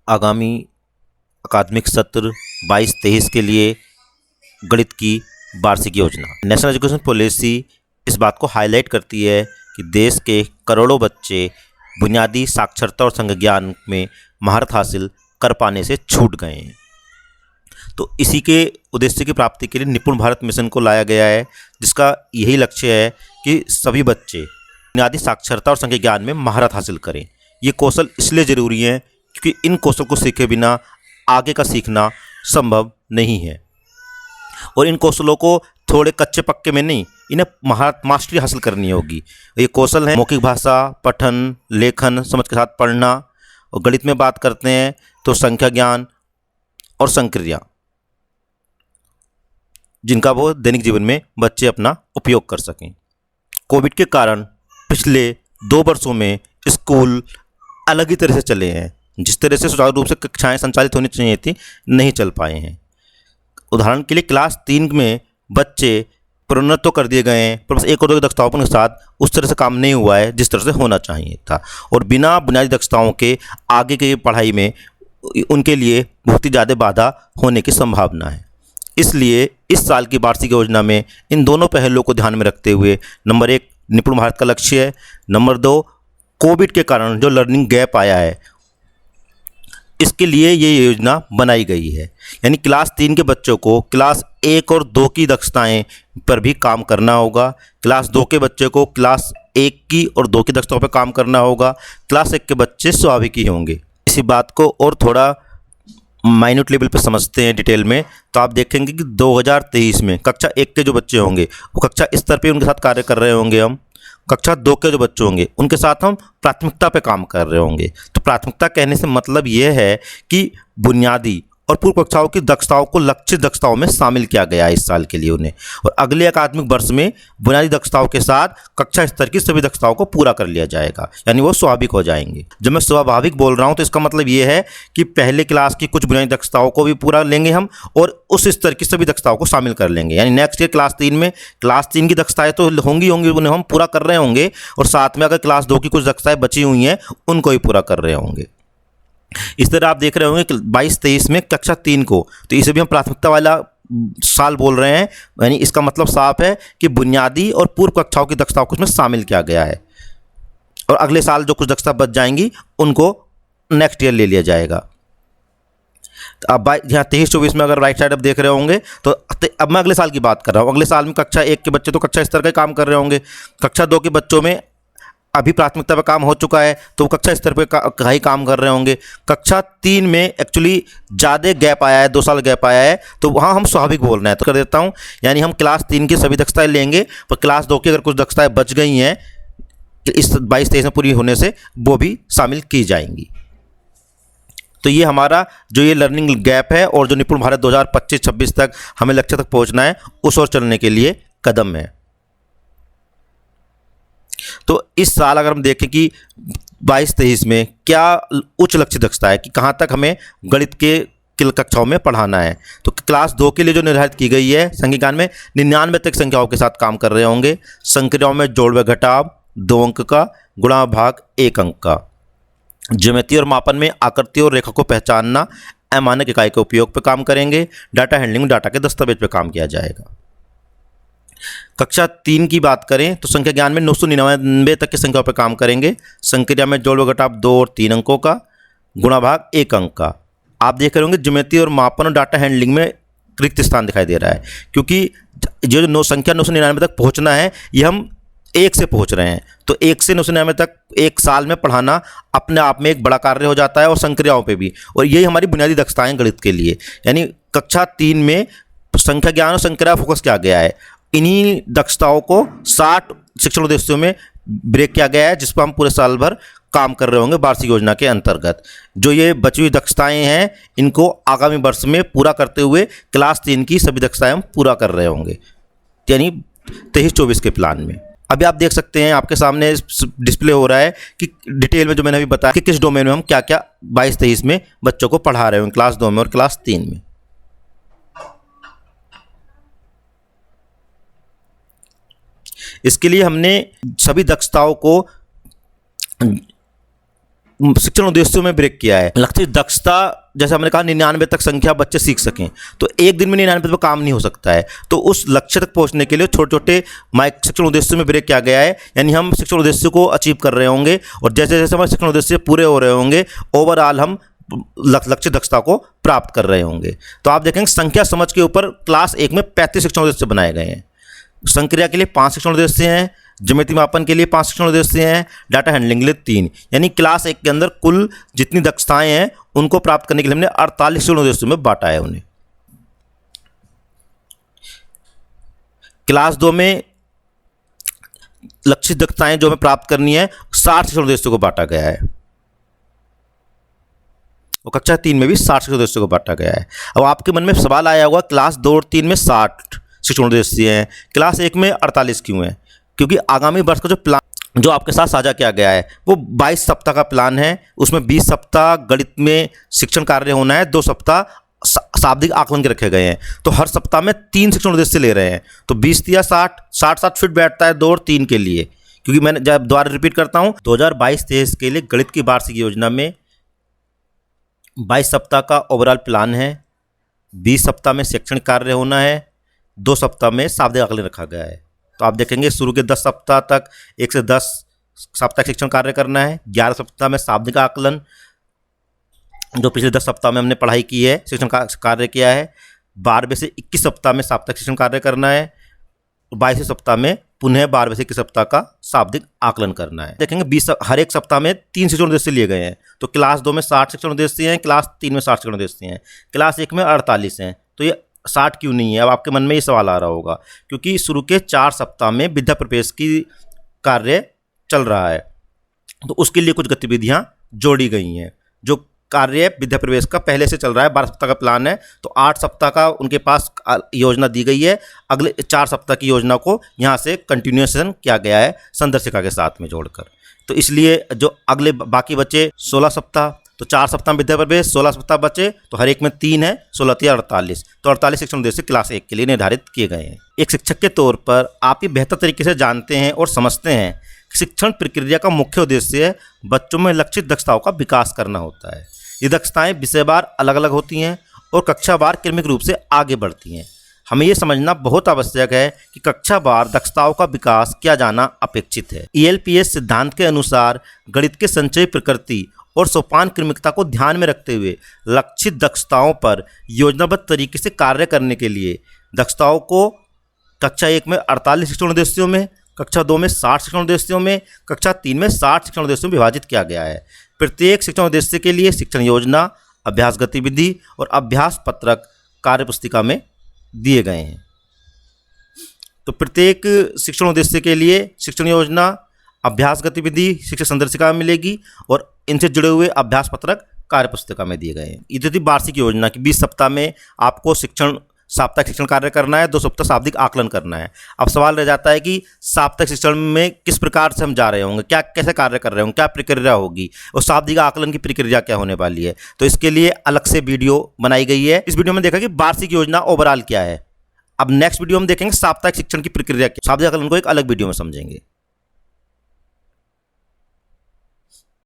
आगामी अकादमिक सत्र 22-23 के लिए गणित की वार्षिक योजना। नेशनल एजुकेशन पॉलिसी इस बात को हाईलाइट करती है कि देश के करोड़ों बच्चे बुनियादी साक्षरता और संज्ञान में महारत हासिल कर पाने से छूट गए हैं। तो इसी के उद्देश्य की प्राप्ति के लिए निपुण भारत मिशन को लाया गया है, जिसका यही लक्ष्य है कि सभी बच्चे बुनियादी साक्षरता और संख्या ज्ञान में महारत हासिल करें। ये कौशल इसलिए ज़रूरी हैं क्योंकि इन कौशल को सीखे बिना आगे का सीखना संभव नहीं है, और इन कौशलों को थोड़े कच्चे पक्के में नहीं, इन्हें महारत मास्टरी हासिल करनी होगी। ये कौशल है मौखिक भाषा, पठन, लेखन, समझ के साथ पढ़ना, और गणित में बात करते हैं तो संख्या ज्ञान और संक्रिया, जिनका वो दैनिक जीवन में बच्चे अपना उपयोग कर सकें। कोविड के कारण पिछले 2 वर्षों में स्कूल अलग ही तरह से चले हैं। जिस तरह से सुचारू रूप से कक्षाएं संचालित होनी चाहिए थी, नहीं चल पाए हैं। उदाहरण के लिए क्लास 3 में बच्चे प्रोन्नत तो कर दिए गए हैं, पर बस 1 और 2 की दक्षताओं के साथ उस तरह से काम नहीं हुआ है जिस तरह से होना चाहिए था, और बिना बुनियादी दक्षताओं के आगे की पढ़ाई में उनके लिए बहुत ही ज़्यादा बाधा होने की संभावना है। इसलिए इस साल की वार्षिक योजना में इन दोनों पहलुओं को ध्यान में रखते हुए नंबर 1 निपुण भारत का लक्ष्य है, नंबर 2 कोविड के कारण जो लर्निंग गैप आया है इसके लिए ये योजना बनाई गई है। यानी क्लास 3 के बच्चों को क्लास 1 और 2 की दक्षताएं पर भी काम करना होगा, क्लास 2 के बच्चे को क्लास 1 की और 2 की दक्षताओं पर काम करना होगा, क्लास 1 के बच्चे स्वाभाविक ही होंगे। इसी बात को और थोड़ा माइन्यूट लेवल पर समझते हैं डिटेल में, तो आप देखेंगे कि 2023 में कक्षा 1 के जो बच्चे होंगे वो कक्षा स्तर पे उनके साथ कार्य कर रहे होंगे, हम कक्षा 2 के जो बच्चे होंगे उनके साथ हम प्राथमिकता पे काम कर रहे होंगे। तो प्राथमिकता कहने से मतलब ये है कि बुनियादी और पूर्व कक्षाओं की दक्षताओं को लक्षित दक्षताओं में शामिल किया गया है इस साल के लिए उन्हें, और अगले अकादमिक वर्ष में बुनियादी दक्षताओं के साथ कक्षा स्तर की सभी दक्षताओं को पूरा कर लिया जाएगा, यानी वो स्वाभाविक हो जाएंगे। जब मैं स्वाभाविक बोल रहा हूँ तो इसका मतलब ये है कि पहले क्लास की कुछ बुनियादी दक्षताओं को भी पूरा लेंगे हम, और उस स्तर की सभी दक्षताओं को शामिल कर लेंगे। यानी नेक्स्ट ईयर क्लास 3 में क्लास 3 की दक्षताएं तो होंगी उन्हें हम पूरा कर रहे होंगे, और साथ में अगर क्लास 2 की कुछ दक्षताएं बची हुई हैं उनको भी पूरा कर रहे होंगे। इस तरह आप देख रहे होंगे कि 22-23 में कक्षा 3 को, तो इसे भी हम प्राथमिकता वाला साल बोल रहे हैं। यानी इसका मतलब साफ है कि बुनियादी और पूर्व कक्षाओं की दक्षताओं को इसमें शामिल किया गया है, और अगले साल जो कुछ दक्षता बच जाएंगी उनको नेक्स्ट ईयर ले लिया जाएगा। तो अब यहाँ 23-24 में अगर राइट साइड आप देख रहे होंगे तो अब मैं अगले साल की बात कर रहा हूँ। अगले साल में कक्षा 1 के बच्चे तो कक्षा स्तर का काम कर रहे होंगे, कक्षा 2 के बच्चों में अभी प्राथमिकता पर काम हो चुका है तो वो कक्षा स्तर पर का ही काम कर रहे होंगे। कक्षा 3 में एक्चुअली ज़्यादा गैप आया है, 2 साल गैप आया है, तो वहाँ हम स्वाभाविक बोल रहे हैं तो कर देता हूँ। यानी हम क्लास 3 की सभी दक्षताएं लेंगे, पर क्लास 2 की अगर कुछ दक्षताएं बच गई हैं इस 22-23 में पूरी होने से वो भी शामिल की जाएंगी। तो ये हमारा जो ये लर्निंग गैप है और जो निपुण भारत 2025-26 तक हमें लक्ष्य तक पहुँचना है उस ओर चलने के लिए कदम है। तो इस साल अगर हम देखें कि 22-23 में क्या उच्च लक्ष्य दक्षता है कि कहाँ तक हमें गणित के कक्षाओं में पढ़ाना है, तो क्लास 2 के लिए जो निर्धारित की गई है संख्या ज्ञान में 99 तक संख्याओं के साथ काम कर रहे होंगे। संक्रियाओं में जोड़ व घटाव 2 अंक का, गुणा भाग 1 अंक का, ज्योमेट्री और मापन में आकृति और रेखा को पहचानना अमानक इकाई के उपयोग पर काम करेंगे। डाटा हैंडलिंग में डाटा के दस्तावेज पर काम किया जाएगा। कक्षा 3 की बात करें तो संख्या ज्ञान में 999 तक की संख्याओं पर काम करेंगे। संक्रिया में जोड़ व घटाव 2 और 3 अंकों का, गुणा भाग 1 अंक का। आप देख रहे होंगे ज्योमेट्री और मापन और डाटा हैंडलिंग में रिक्त स्थान दिखाई दे रहा है, क्योंकि जो संख्या 999 तक पहुंचना है ये हम 1 से पहुंच रहे हैं, तो 1 से 999 तक एक साल में पढ़ाना अपने आप में एक बड़ा कार्य हो जाता है, और संक्रियाओं पे भी। और यही हमारी बुनियादी दक्षताएं गणित के लिए। यानी कक्षा 3 में संख्या ज्ञान और संक्रिया फोकस किया गया है। इन्हीं दक्षताओं को 60 शिक्षण उद्देश्यों में ब्रेक किया गया है, जिस पर हम पूरे साल भर काम कर रहे होंगे वार्षिक योजना के अंतर्गत। जो ये बची हुई दक्षताएं हैं इनको आगामी वर्ष में पूरा करते हुए क्लास 3 की सभी दक्षताएं हम पूरा कर रहे होंगे, यानी 23-24 के प्लान में। अभी आप देख सकते हैं आपके सामने डिस्प्ले हो रहा है कि डिटेल में जो मैंने अभी बताया कि किस डोमेन में हम क्या क्या 22-23 में बच्चों को पढ़ा रहे होंगे, क्लास 2 में और क्लास 3 में। इसके लिए हमने सभी दक्षताओं को शिक्षण उद्देश्यों में ब्रेक किया है। लक्षित दक्षता, जैसे हमने कहा 99 तक संख्या बच्चे सीख सकें, तो एक दिन में 99 पर काम नहीं हो सकता है। तो उस लक्ष्य तक पहुंचने के लिए छोटे छोटे शिक्षण उद्देश्यों में ब्रेक किया गया है। यानी हम शिक्षण उद्देश्य को अचीव कर रहे होंगे और जैसे जैसे हमारे शिक्षण उद्देश्य पूरे हो रहे होंगे, ओवरऑल हम लक्ष्य दक्षता को प्राप्त कर रहे होंगे। तो आप देखेंगे संख्या समझ के ऊपर क्लास 1 में 35 शिक्षण उद्देश्य बनाए गए हैं। संक्रिया के लिए 5 शिक्षण उद्देश्य हैं, ज्यामिति मापन के लिए 5 शिक्षण उद्देश्य हैं, डाटा हैंडलिंग के लिए 3। यानी क्लास 1 के अंदर कुल जितनी दक्षताएं हैं उनको प्राप्त करने के लिए हमने 48 शिक्षण उद्देश्यों में बांटा है उन्हें। क्लास 2 में लक्षित दक्षताएं जो हमें प्राप्त करनी है 60 शिक्षण उद्देश्यों को बांटा गया है और कक्षा 3 में भी 60 शिक्षण उद्देश्यों को बांटा गया है। अब आपके मन में सवाल आया होगा क्लास 2 और 3 में 60 शिक्षण उद्देश्य हैं, क्लास 1 में 48 क्यों है? क्योंकि आगामी वर्ष का जो प्लान जो आपके साथ साझा किया गया है वो 22 सप्ताह का प्लान है। उसमें 20 सप्ताह गणित में शिक्षण कार्य होना है, 2 सप्ताह शाब्दिक आकलन के रखे गए हैं। तो हर सप्ताह में 3 शिक्षण उद्देश्य ले रहे हैं, तो 20 या 60 60 फिट बैठता है 2 और 3 के लिए। क्योंकि मैंने जब दोबारा रिपीट करता हूँ, 2022-23 के लिए गणित की वार्षिक योजना में 22 सप्ताह का ओवरऑल प्लान है, 20 सप्ताह में शैक्षणिक कार्य होना है, 2 सप्ताह में शाब्दिक आकलन रखा गया है। तो आप देखेंगे शुरू के 10 सप्ताह तक 1 से 10 सप्ताह शिक्षण कार्य करना है, 11 सप्ताह में शाब्दिक आकलन जो पिछले 10 सप्ताह में हमने पढ़ाई की है, शिक्षण कार्य किया है, 12वें से 21 सप्ताह में साप्ताहिक शिक्षण कार्य करना है, 22वें सप्ताह में पुनः 12वें से 21 सप्ताह का शाब्दिक आकलन करना है। देखेंगे हर एक सप्ताह में 3 शिक्षण उद्देश्य लिए गए हैं। तो क्लास 2 में 60 शिक्षण उद्देश्य हैं, क्लास 3 में 60 शिक्षण उद्देश्य हैं, क्लास 1 में 48 हैं। तो ये 60 क्यों नहीं है? अब आपके मन में ये सवाल आ रहा होगा, क्योंकि शुरू के 4 सप्ताह में विद्या प्रवेश की कार्य चल रहा है, तो उसके लिए कुछ गतिविधियां जोड़ी गई हैं। जो कार्य विद्या प्रवेश का पहले से चल रहा है, 12 सप्ताह का प्लान है, तो 8 सप्ताह का उनके पास योजना दी गई है। अगले 4 सप्ताह की योजना को यहाँ से कंटिन्यूएशन किया गया है संदर्शिका के साथ में जोड़कर। तो इसलिए जो अगले बाकी बचे 16 सप्ताह, तो 4 सप्ताह में विद्या प्रवेश, 16 सप्ताह बचे, तो हर एक में 3 है, 16 3 48। तो 48 शिक्षण उद्देश्य क्लास 1 के लिए निर्धारित किए गए हैं। एक शिक्षक के तौर पर आप ये बेहतर तरीके से जानते हैं और समझते हैं कि शिक्षण प्रक्रिया का मुख्य उद्देश्य बच्चों में लक्षित दक्षताओं का विकास करना होता है। ये दक्षताएं विषयवार अलग अलग होती हैं और कक्षावार क्रमिक रूप से आगे बढ़ती हैं। हमें यह समझना बहुत आवश्यक है कि कक्षावार दक्षताओं का विकास किया जाना अपेक्षित है। ELPS सिद्धांत के अनुसार गणित के संचयी प्रकृति और सोपान क्रमिकता को ध्यान में रखते हुए लक्षित दक्षताओं पर योजनाबद्ध तरीके से कार्य करने के लिए दक्षताओं को कक्षा 1 में 48 शिक्षण उद्देश्यों में, कक्षा 2 में 60 शिक्षण उद्देश्यों में, कक्षा 3 में 60 शिक्षण उद्देश्यों में विभाजित किया गया है। प्रत्येक शिक्षण उद्देश्य के लिए शिक्षण योजना, अभ्यास गतिविधि और अभ्यास पत्रक कार्यपुस्तिका में दिए गए हैं। तो प्रत्येक शिक्षण उद्देश्य के लिए शिक्षण योजना, अभ्यास गतिविधि शिक्षक संदर्शिका में मिलेगी और इनसे जुड़े हुए अभ्यास पत्रक कार्यपुस्तिका में दिए गए हैं। ये थी वार्षिक योजना की 20 सप्ताह में आपको साप्ताहिक शिक्षण कार्य करना है, 2 सप्ताह शाब्दिक आकलन करना है। अब सवाल रह जाता है कि साप्ताहिक शिक्षण में किस प्रकार से हम जा रहे होंगे, क्या कैसे कार्य कर रहे होंगे, क्या प्रक्रिया होगी और शाब्दिक आकलन की प्रक्रिया क्या होने वाली है। तो इसके लिए अलग से वीडियो बनाई गई है। इस वीडियो में देखा कि वार्षिक योजना ओवरऑल क्या है। अब नेक्स्ट वीडियो में देखेंगे साप्ताहिक शिक्षण की प्रक्रिया क्या, शाब्दिक आकलन को एक अलग वीडियो में समझेंगे।